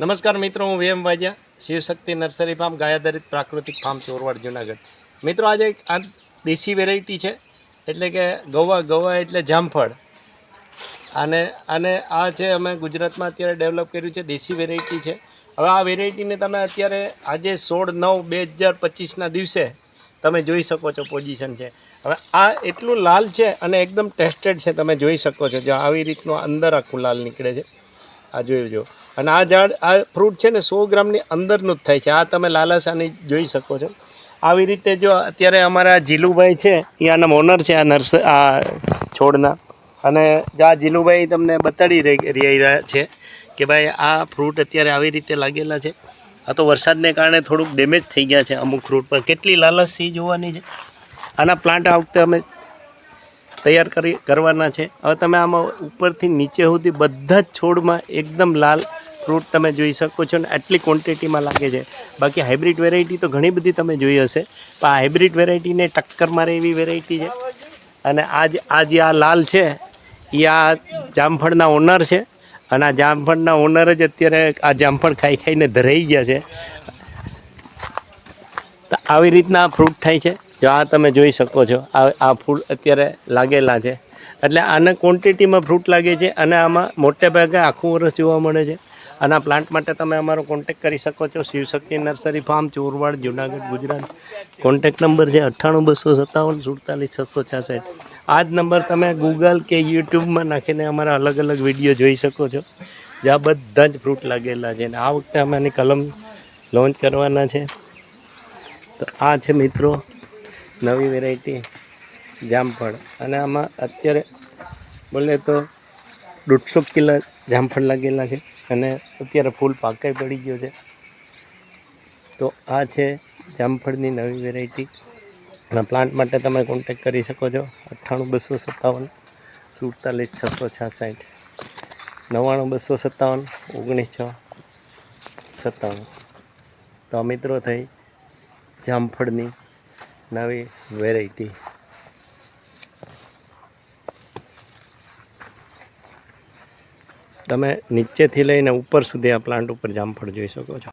નમસ્કાર મિત્રો, હું VM વાજિયા, શિવશક્તિ નર્સરી ફાર્મ, ગાયાધારિત પ્રાકૃતિક ફાર્મ, ચોરવાડ, જુનાગઢ. મિત્રો, આજે એક આ દેશી વેરાયટી છે, એટલે કે ગવા એટલે જામફળ. અને અને આ છે અમે ગુજરાતમાં અત્યારે ડેવલપ કર્યું છે, દેશી વેરાયટી છે. હવે આ વેરાયટીને તમે અત્યારે આજે 16/9/2025ના દિવસે તમે જોઈ શકો છો પોઝિશન છે. હવે આ એટલું લાલ છે અને એકદમ ટેસ્ટેડ છે, તમે જોઈ શકો છો. જો આવી રીતનું અંદર આખું લાલ નીકળે છે, આ જોજો. અને આ ઝાડ, આ ફ્રૂટ છે ને 100 ગ્રામની અંદરનું જ થાય છે. આ તમે લાલાસાની જોઈ શકો છો. આવી રીતે જો અત્યારે અમારા જીલુભાઈ છે, એ આના ઓનર છે આ છોડના. અને આ જીલુભાઈ તમને બતાડી રહ્યા છે કે ભાઈ આ ફ્રૂટ અત્યારે આવી રીતે લાગેલા છે. આ તો વરસાદને કારણે થોડુંક ડેમેજ થઈ ગયા છે અમુક ફ્રૂટ પર. કેટલી લાલચથી જોવાની છે. આના પ્લાન્ટ આ વખતે અમે તૈયાર કરવાના છે. હવે તમે આમાં ઉપરથી નીચે સુધી બધા જ છોડમાં એકદમ લાલ ફ્રૂટ તમે જોઈ શકો છો ને આટલી ક્વોન્ટિટીમાં લાગે છે. બાકી હાઇબ્રિડ વેરાયટી તો ઘણી બધી તમે જોઈ હશે, પણ આ હાઇબ્રિડ વેરાયટીને ટક્કર મારે એવી વેરાયટી છે. અને આ જે આ લાલ છે એ આ જામફળના ઓનર છે. અને આ જામફળના ઓનર જ અત્યારે આ જામફળ ખાઈને ધરાઈ ગયા છે. તો આવી રીતના ફ્રૂટ થાય છે. જો આ તમે જોઈ શકો છો, આ ફૂલ અત્યારે લાગેલા છે. એટલે આને ક્વોન્ટિટીમાં ફ્રૂટ લાગે છે. અને આમાં મોટે ભાગે આખું વરસ જોવા મળે છે. અને આ પ્લાન્ટ માટે તમે અમારો કોન્ટેક કરી શકો છો. Shivshakti nursery farm, Chorwad, Junagadh, Gujarat. Contact number છે 98 257 47 666. આ જ નંબર તમે ગૂગલ કે યુટ્યુબમાં નાખીને અમારા અલગ અલગ વિડીયો જોઈ શકો છો. જ્યાં બધા જ ફ્રૂટ લાગેલા છે. અને આ વખતે અમે આની કલમ લોન્ચ કરવાના છે. તો આ છે મિત્રો નવી વેરાયટી જામફળ. અને આમાં અત્યારે બોલે તો 150 કિલો જામફળ લાગેલા છે. અને અત્યારે ફૂલ પાકાઈ પડી ગયો છે. તો આ છે જામફળની નવી વેરાયટી. અને પ્લાન્ટ માટે તમે કોન્ટેક કરી શકો છો 98 257 47 666, 99 257 19 6 57. તો મિત્રો થઈ જામફળની નવી વેરાયટી. તમે નીચેથી લઈને ઉપર સુધી આ પ્લાન્ટ ઉપર જામફળ જોઈ શકો છો.